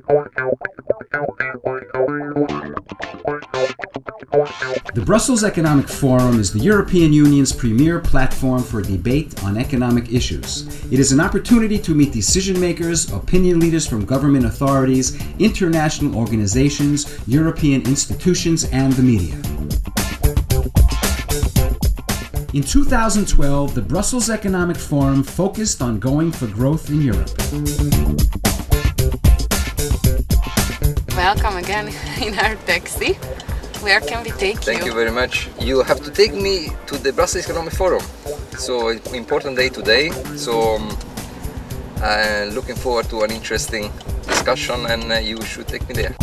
The Brussels Economic Forum is the European Union's premier platform for debate on economic issues. It is an opportunity to meet decision makers, opinion leaders from government authorities, international organizations, European institutions, and the media. In 2012, the Brussels Economic Forum focused on going for growth in Europe. Welcome again in our taxi. Where can we take you? Thank you very much. You have to take me to the Brussels Economic Forum. So it's an important day today. So I'm looking forward to an interesting discussion, and you should take me there.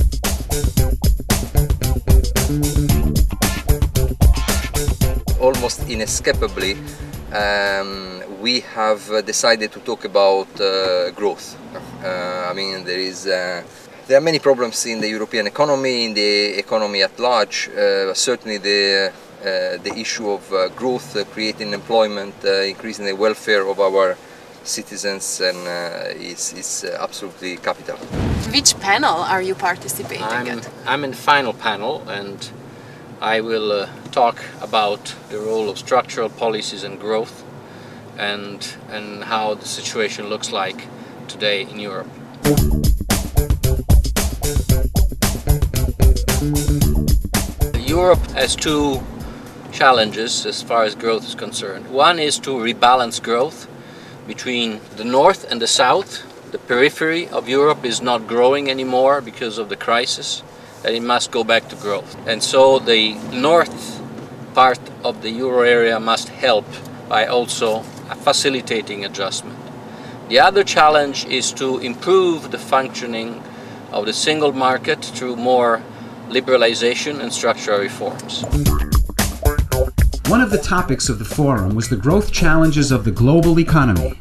Almost inescapably, we have decided to talk about growth. I mean, there are many problems in the European economy, in the economy at large. Certainly the issue of growth, creating employment, increasing the welfare of our citizens, and is absolutely capital. Which panel are you participating at? I'm in the final panel, and I will talk about the role of structural policies and growth, and how the situation looks like today in Europe. Europe has two challenges as far as growth is concerned. One is to rebalance growth between the north and the south. The periphery of Europe is not growing anymore because of the crisis, and it must go back to growth. And so the north part of the euro area must help by also facilitating adjustment. The other challenge is to improve the functioning of the single market through more liberalization and structural reforms. One of the topics of the forum was the growth challenges of the global economy.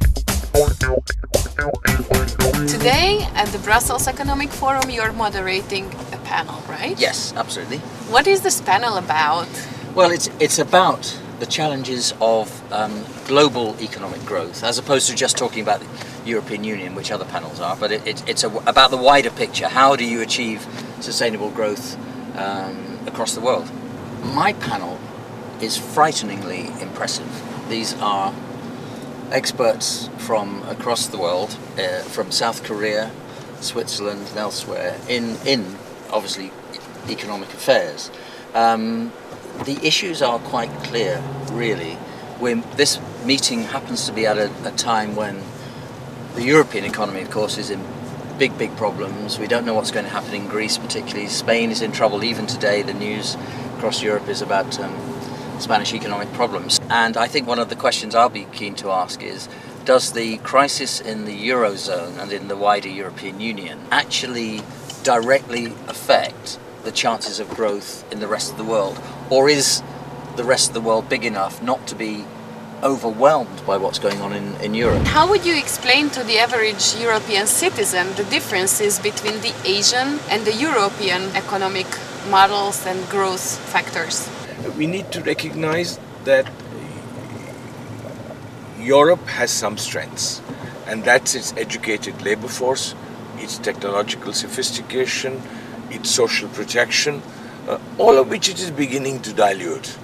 Today at the Brussels Economic Forum you're moderating a panel, right? Yes, absolutely. What is this panel about? Well, it's about the challenges of global economic growth, as opposed to just talking about the European Union, which other panels are, but it's about the wider picture. How do you achieve sustainable growth across the world? My panel is frighteningly impressive. These are experts from across the world, from South Korea, Switzerland and elsewhere, in obviously economic affairs. The issues are quite clear, really. This meeting happens to be at a time when the European economy, of course, is in big problems. We don't know what's going to happen in Greece particularly. Spain is in trouble. Even today the news across Europe is about Spanish economic problems. And I think one of the questions I'll be keen to ask is, does the crisis in the Eurozone and in the wider European Union actually directly affect the chances of growth in the rest of the world? Or is the rest of the world big enough not to be overwhelmed by what's going on in Europe? How would you explain to the average European citizen the differences between the Asian and the European economic models and growth factors? We need to recognize that Europe has some strengths, and that's its educated labor force, its technological sophistication, its social protection, all of which it is beginning to dilute.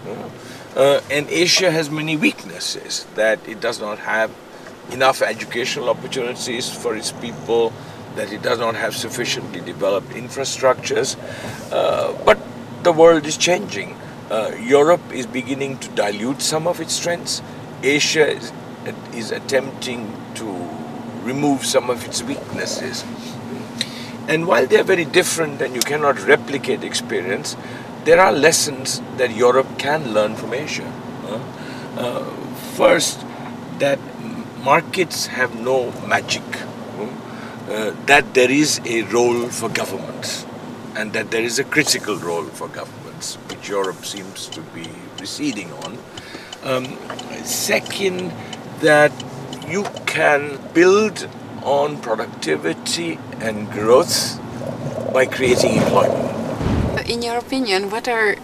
And Asia has many weaknesses, that it does not have enough educational opportunities for its people, that it does not have sufficiently developed infrastructures, but the world is changing. Europe is beginning to dilute some of its strengths. Asia is attempting to remove some of its weaknesses. And while they are very different and you cannot replicate experience, there are lessons that Europe can learn from Asia. First, that markets have no magic, that there is a role for governments, and that there is a critical role for governments, which Europe seems to be receding on. Second, that you can build on productivity and growth by creating employment. In your opinion, what are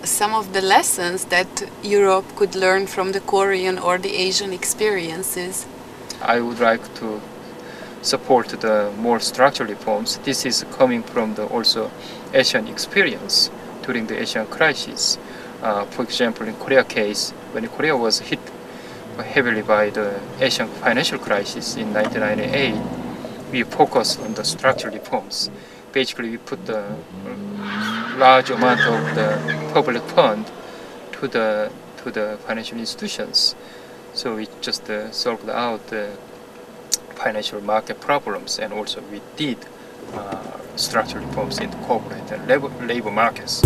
some of the lessons that Europe could learn from the Korean or the Asian experiences? I would like to support the more structural reforms. This is coming from the also Asian experience during the Asian crisis. For example, in Korea case, when Korea was hit heavily by the Asian financial crisis in 1998, we focused on the structural reforms. Basically, we put the large amount of the public fund to the financial institutions. So we just solved out the financial market problems, and also we did structural reforms in the corporate and labor markets.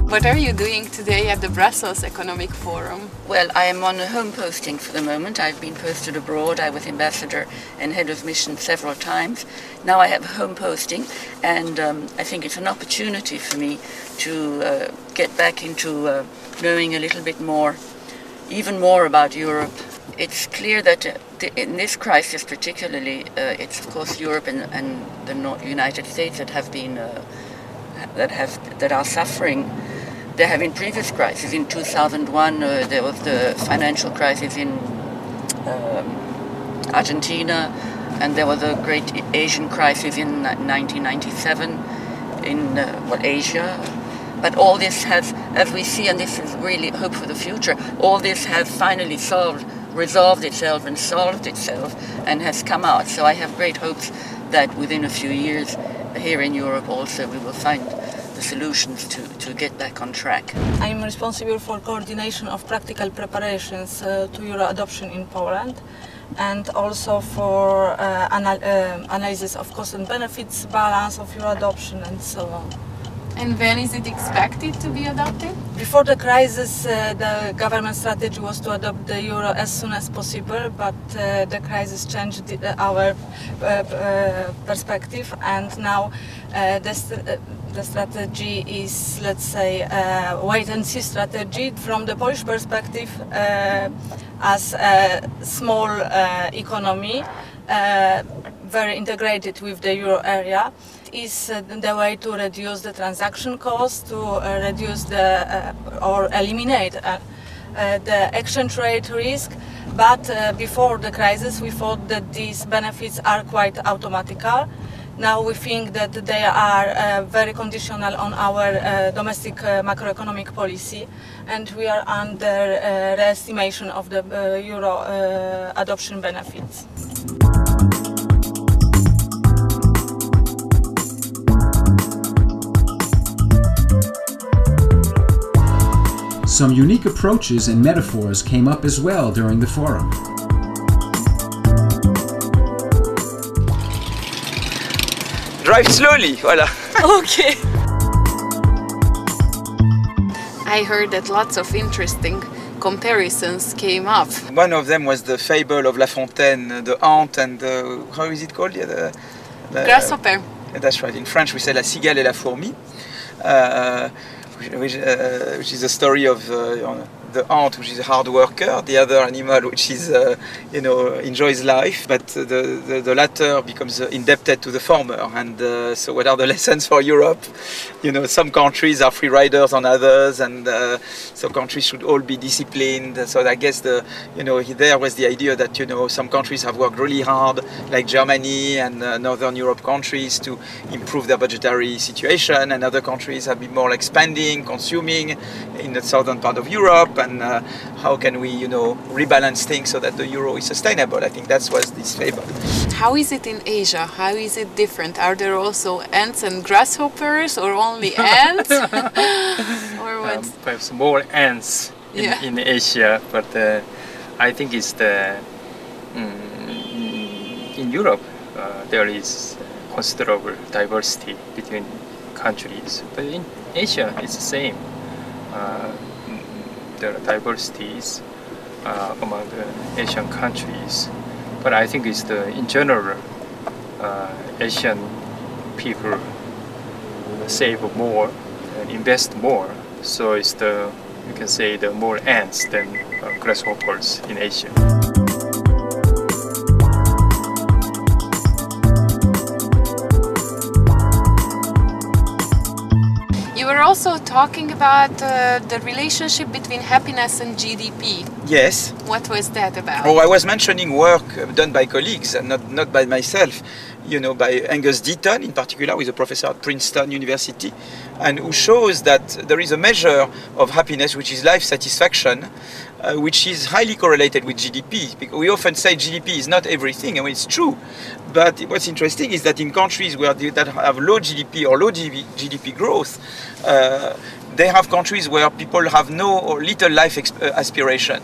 What are you doing today at the Brussels Economic Forum? Well, I am on a home posting for the moment. I've been posted abroad. I was ambassador and head of mission several times. Now I have a home posting, and I think it's an opportunity for me to get back into knowing a little bit more, even more about Europe. It's clear that in this crisis particularly, it's of course Europe and the United States that have been that are suffering. There have been previous crises. In 2001, there was the financial crisis in Argentina, and there was a great Asian crisis in 1997 in Asia. But all this has, as we see, and this is really hope for the future, all this has finally resolved itself and solved itself and has come out. So I have great hopes that within a few years, here in Europe also, we will find the solutions to get back on track. I am responsible for coordination of practical preparations to Euro adoption in Poland, and also for analysis of cost and benefits, balance of Euro adoption, and so on. And when is it expected to be adopted? Before the crisis, the government strategy was to adopt the Euro as soon as possible, but the crisis changed our perspective, and now the strategy is, let's say, a wait-and-see strategy. From the Polish perspective, as a small economy, very integrated with the euro area, is the way to reduce the transaction cost, to reduce or eliminate the exchange rate risk. But before the crisis, we thought that these benefits are quite automatical. Now we think that they are very conditional on our domestic macroeconomic policy, and we are under re-estimation of the euro adoption benefits. Some unique approaches and metaphors came up as well during the forum. Drive slowly, voilà. Okay. I heard that lots of interesting comparisons came up. One of them was the fable of La Fontaine, the ant and the, how is it called? Yeah, the Grasshopper. That's right. In French we say la cigale et la fourmi, which is a story of the ant, which is a hard worker, the other animal, which is enjoys life, but the latter becomes indebted to the former. And so, what are the lessons for Europe? Some countries are free riders on others, and so countries should all be disciplined. So I guess there was the idea that some countries have worked really hard, like Germany and Northern Europe countries, to improve their budgetary situation, and other countries have been more like spending, consuming in the southern part of Europe. And how can we, rebalance things so that the euro is sustainable? I think that was this fable. How is it in Asia? How is it different? Are there also ants and grasshoppers, or only ants? Or what? Perhaps more ants in Asia, but I think it's in Europe there is considerable diversity between countries, but in Asia it's the same. There are diversities among the Asian countries, but I think it's in general Asian people save more and invest more, so it's you can say the more ants than grasshoppers in Asia. You were also talking about the relationship between happiness and GDP. Yes. What was that about? Oh, I was mentioning work done by colleagues and not by myself. You know, by Angus Deaton in particular, who is a professor at Princeton University, and who shows that there is a measure of happiness, which is life satisfaction, which is highly correlated with GDP. Because we often say GDP is not everything, and it's true. But what's interesting is that in countries that have low GDP or low GDP growth, they have countries where people have no or little life aspiration.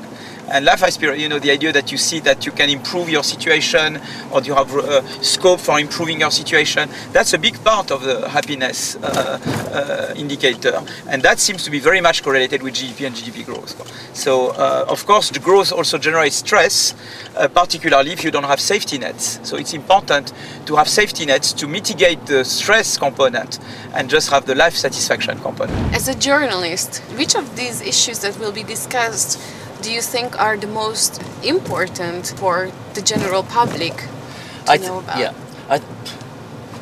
And life aspiration, you know, the idea that you see that you can improve your situation or you have scope for improving your situation, that's a big part of the happiness indicator. And that seems to be very much correlated with GDP and GDP growth. So, of course, the growth also generates stress, particularly if you don't have safety nets. So it's important to have safety nets to mitigate the stress component and just have the life satisfaction component. As a journalist, which of these issues that will be discussed do you think are the most important for the general public to know about? Yeah,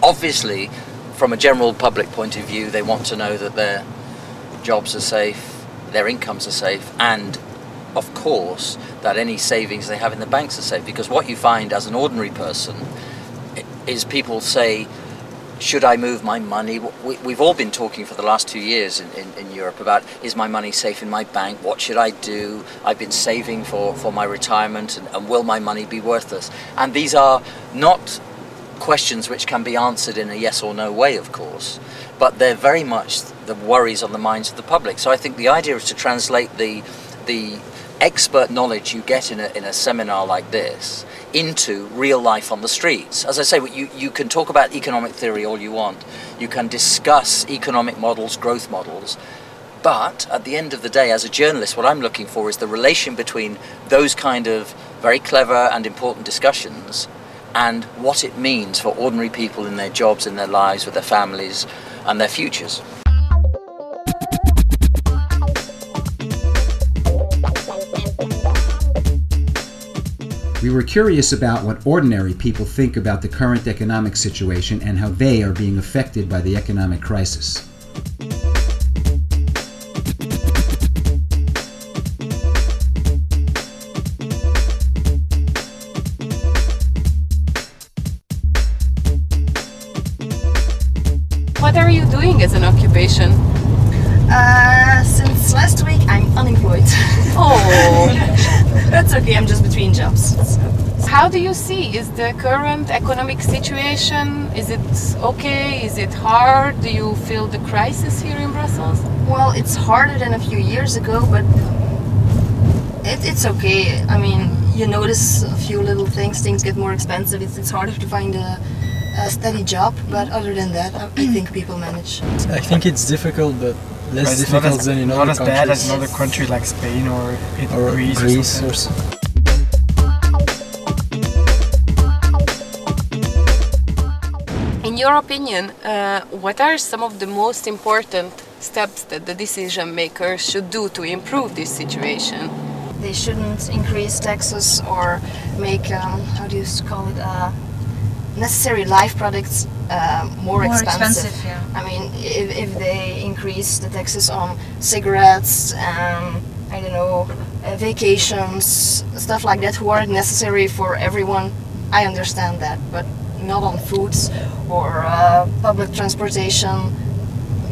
obviously, from a general public point of view, they want to know that their jobs are safe, their incomes are safe, and of course that any savings they have in the banks are safe. Because what you find as an ordinary person is people say, should I move my money? We've all been talking for the last 2 years in Europe about, is my money safe in my bank? What should I do? I've been saving for my retirement, and will my money be worthless? And these are not questions which can be answered in a yes or no way, of course, but they're very much the worries on the minds of the public. So I think the idea is to translate the expert knowledge you get in a seminar like this into real life on the streets. As I say, you can talk about economic theory all you want, you can discuss economic models, growth models, but at the end of the day, as a journalist, what I'm looking for is the relation between those kind of very clever and important discussions and what it means for ordinary people in their jobs, in their lives, with their families and their futures. We were curious about what ordinary people think about the current economic situation and how they are being affected by the economic crisis. What are you doing as an occupation? Since last week I'm unemployed. Oh, That's okay, I'm just between jobs. how do you see? Is the current economic situation, is it okay? Is it hard? Do you feel the crisis here in Brussels? Well, it's harder than a few years ago, but it's okay. I mean, you notice a few little things get more expensive. It's harder to find a steady job, but other than that, I think people manage. I think it's difficult, but less difficult than in other countries. Not as bad as in other countries like Spain or Greece or something. In your opinion, what are some of the most important steps that the decision makers should do to improve this situation? They shouldn't increase taxes or make, how do you call it, necessary life products more expensive. Yeah. I mean, if they increase the taxes on cigarettes, I don't know, vacations, stuff like that, who aren't necessary for everyone, I understand that, but not on foods or public transportation,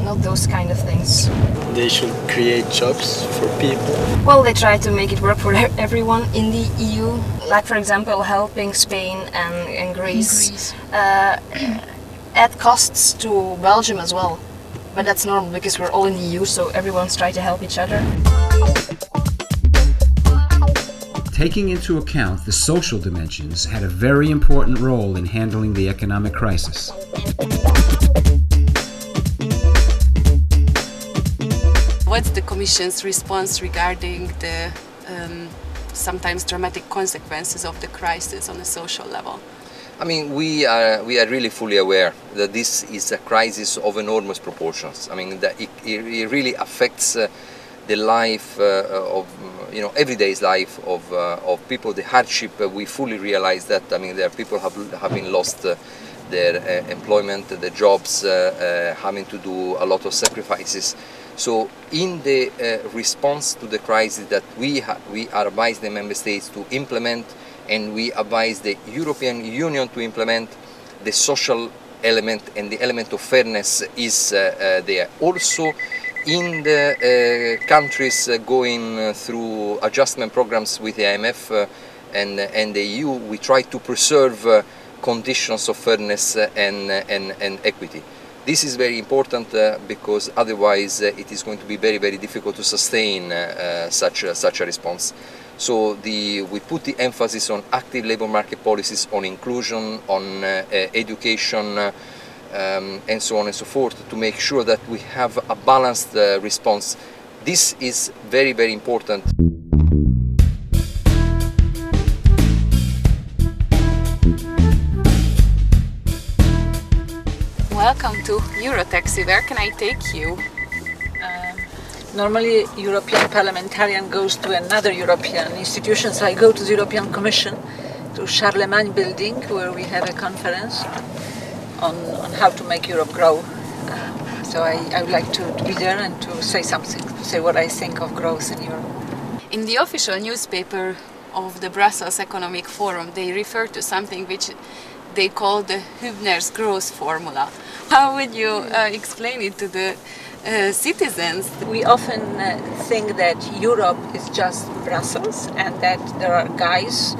not those kind of things. They should create jobs for people. Well, they try to make it work for everyone in the EU, like for example helping Spain and Greece. Add costs to Belgium as well, but that's normal because we're all in the EU, so everyone's trying to help each other. Taking into account the social dimensions had a very important role in handling the economic crisis. What's the Commission's response regarding the sometimes dramatic consequences of the crisis on a social level? I mean, we are really fully aware that this is a crisis of enormous proportions. I mean, that it really affects the life of, you know, everyday's life of people. The hardship, we fully realize that. I mean, there are people have been lost their employment, their jobs, having to do a lot of sacrifices. So in the response to the crisis that we advise the member states to implement, and we advise the European Union to implement, the social element and the element of fairness is there. Also in the countries going through adjustment programs with the IMF and the EU, we try to preserve conditions of fairness and equity. This is very important because otherwise it is going to be very, very difficult to sustain such a response. So we put the emphasis on active labour market policies, on inclusion, on education, and so on and so forth, to make sure that we have a balanced response. This is very, very important. Welcome to Eurotaxi. Where can I take you? Normally, European parliamentarian goes to another European institution, so I go to the European Commission, to Charlemagne building, where we have a conference on how to make Europe grow. So I would like to be there and to say something, to say what I think of growth in Europe. In the official newspaper of the Brussels Economic Forum, they refer to something which they call the Hübner's growth formula. How would you explain it to the citizens? We often think that Europe is just Brussels and that there are guys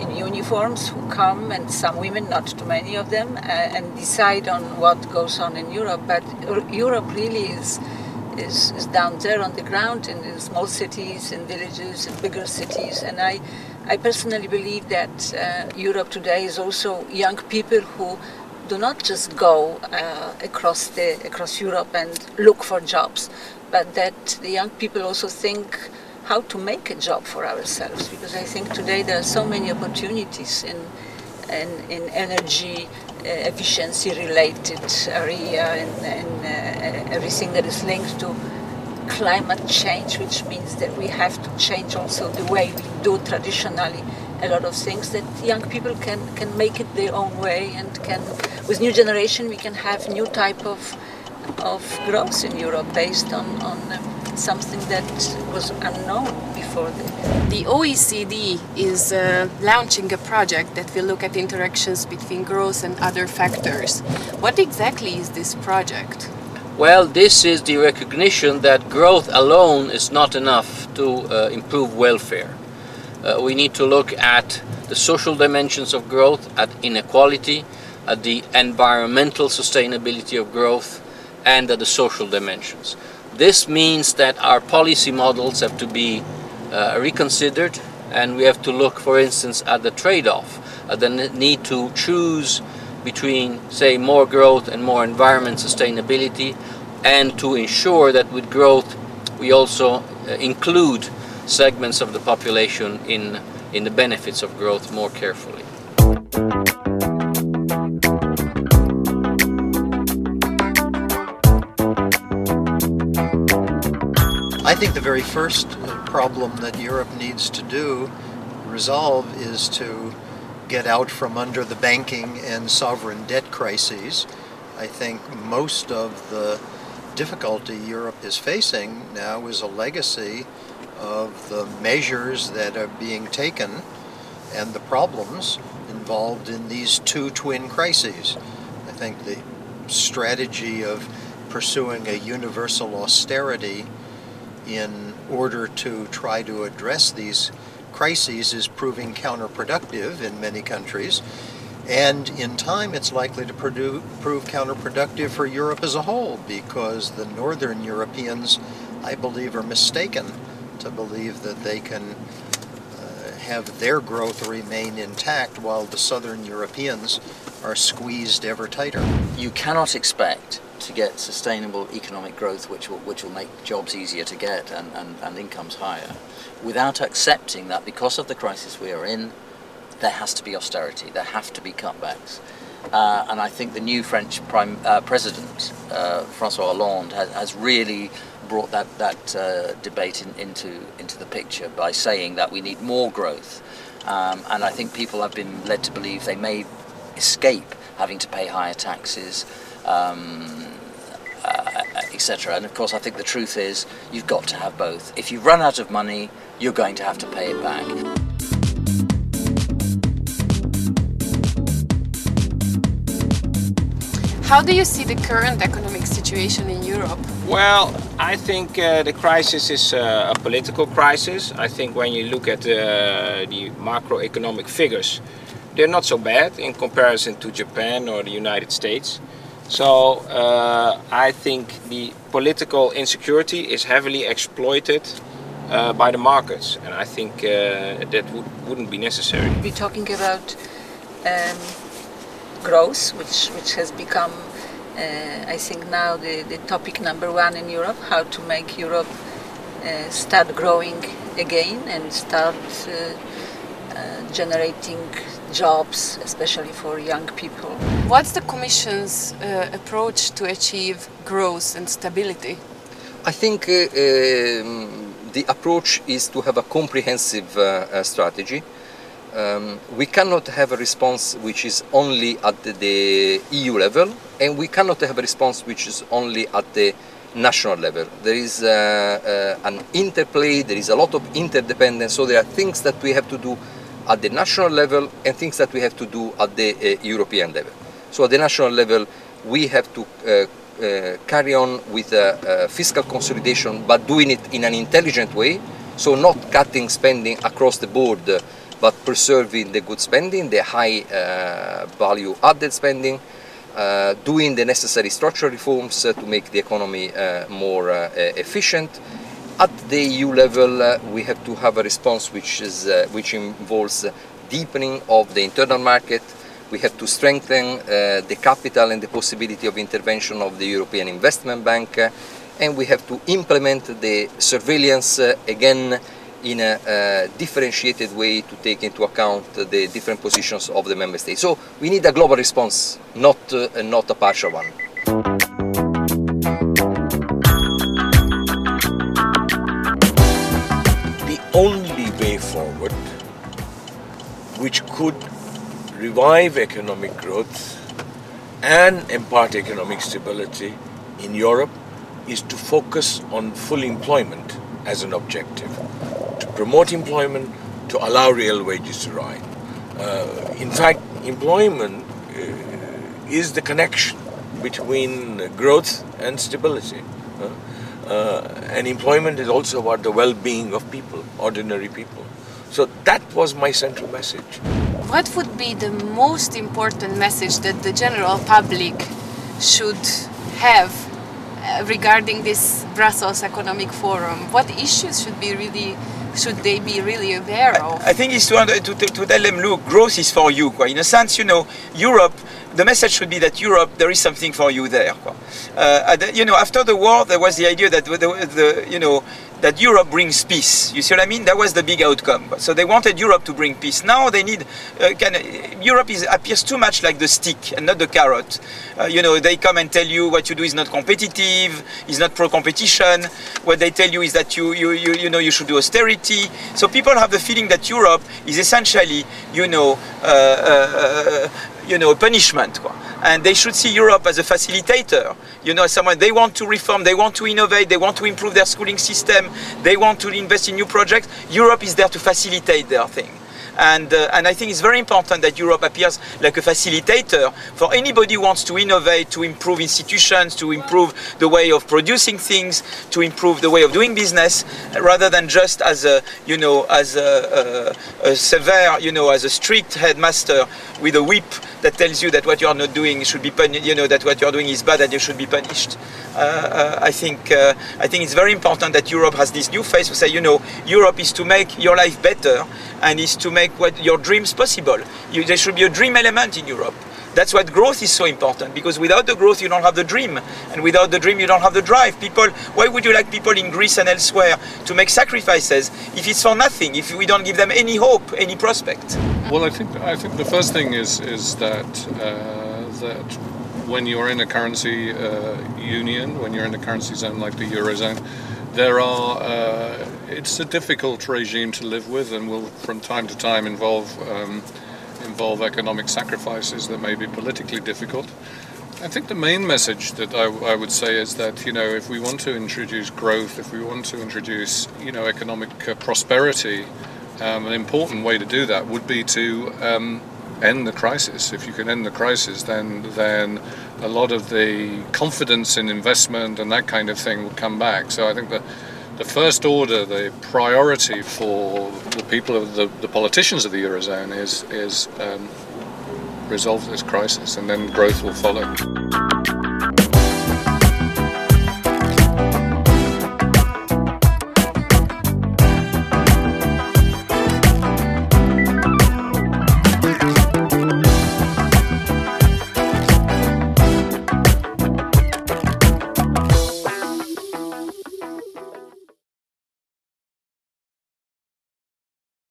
in uniforms who come, and some women, not too many of them, and decide on what goes on in Europe. But Europe really is down there on the ground, in the small cities, in villages, in bigger cities. And I personally believe that Europe today is also young people who do not just go across Europe and look for jobs, but that the young people also think how to make a job for ourselves. Because I think today there are so many opportunities in energy efficiency related area and everything that is linked to climate change, which means that we have to change also the way we do traditionally a lot of things, that young people can make it their own way, and can, with new generation, we can have new type of growth in Europe based on something that was unknown before. The OECD is launching a project that will look at interactions between growth and other factors. What exactly is this project? Well, this is the recognition that growth alone is not enough to improve welfare. We need to look at the social dimensions of growth, at inequality, at the environmental sustainability of growth, and at the social dimensions. This means that our policy models have to be reconsidered, and we have to look, for instance, at the trade-off, at the need to choose between, say, more growth and more environment sustainability, and to ensure that with growth we also include segments of the population in the benefits of growth more carefully. I think the very first problem that Europe needs to resolve is to get out from under the banking and sovereign debt crises. I think most of the difficulty Europe is facing now is a legacy of the measures that are being taken and the problems involved in these two twin crises. I think the strategy of pursuing a universal austerity in order to try to address these crises is proving counterproductive in many countries, and in time it's likely to prove counterproductive for Europe as a whole, because the northern Europeans, I believe, are mistaken to believe that they can have their growth remain intact while the southern Europeans are squeezed ever tighter. You cannot expect to get sustainable economic growth which will make jobs easier to get and incomes higher without accepting that because of the crisis we are in, there has to be austerity, there have to be cutbacks. And I think the new French President, François Hollande, has really brought that debate into the picture by saying that we need more growth. And I think people have been led to believe they may escape having to pay higher taxes, etc. And of course, I think the truth is you've got to have both. If you run out of money, you're going to have to pay it back. How do you see the current economic situation in Europe? Well, I think the crisis is a political crisis. I think when you look at the macroeconomic figures, they're not so bad in comparison to Japan or the United States. So I think the political insecurity is heavily exploited by the markets, and I think that wouldn't be necessary. We're talking about growth, which has become, I think now, the topic number one in Europe, how to make Europe start growing again and start generating jobs, especially for young people. What's the Commission's approach to achieve growth and stability? I think the approach is to have a comprehensive strategy. We cannot have a response which is only at the EU level, and we cannot have a response which is only at the national level. There is an interplay, there is a lot of interdependence, so there are things that we have to do at the national level and things that we have to do at the European level. So at the national level we have to carry on with fiscal consolidation, but doing it in an intelligent way, so not cutting spending across the board, but preserving the good spending, the high value added spending, doing the necessary structural reforms to make the economy more efficient. At the EU level, we have to have a response which involves deepening of the internal market. We have to strengthen the capital and the possibility of intervention of the European Investment Bank, and we have to implement the surveillance again in a differentiated way to take into account the different positions of the member states. So we need a global response, not a partial one. The only way forward which could revive economic growth and impart economic stability in Europe is to focus on full employment as an objective, to promote employment, to allow real wages to rise. In fact, employment is the connection between growth and stability. And employment is also about the well-being of people, ordinary people. So that was my central message. What would be the most important message that the general public should have regarding this Brussels Economic Forum? What issues should they be really aware of? I think it's to tell them, look, growth is for you. In a sense, Europe, the message should be that Europe, there is something for you there. After the war, there was the idea that that Europe brings peace. You see what I mean? That was the big outcome. So they wanted Europe to bring peace. Now they need, Europe appears too much like the stick and not the carrot. They come and tell you what you do is not competitive, is not pro-competition. What they tell you is that you should do austerity. So people have the feeling that Europe is essentially, a punishment. And they should see Europe as a facilitator. Someone they want to reform, they want to innovate, they want to improve their schooling system, they want to invest in new projects. Europe is there to facilitate their thing. And I think it's very important that Europe appears like a facilitator for anybody who wants to innovate, to improve institutions, to improve the way of producing things, to improve the way of doing business, rather than just as a severe, as a strict headmaster with a whip that tells you that what you are not doing should be punished, that what you are doing is bad and you should be punished. I think it's very important that Europe has this new face to say, Europe is to make your life better and is to make your dreams possible. There should be a dream element in Europe. That's what growth is so important, because without the growth you don't have the dream, and without the dream you don't have the drive. Why would you like people in Greece and elsewhere to make sacrifices if it's for nothing, if we don't give them any hope, any prospect? Well, I think the first thing is that when you're in a currency union, when you're in a currency zone like the Eurozone, it's a difficult regime to live with, and will from time to time involve involve economic sacrifices that may be politically difficult. I think the main message that I would say is that, you know, if we want to introduce growth, if we want to introduce, you know, economic prosperity, an important way to do that would be to end the crisis. If you can end the crisis, then a lot of the confidence in investment and that kind of thing will come back. So I think that the first order, the priority for the people of the politicians of the Eurozone is resolve this crisis, and then growth will follow.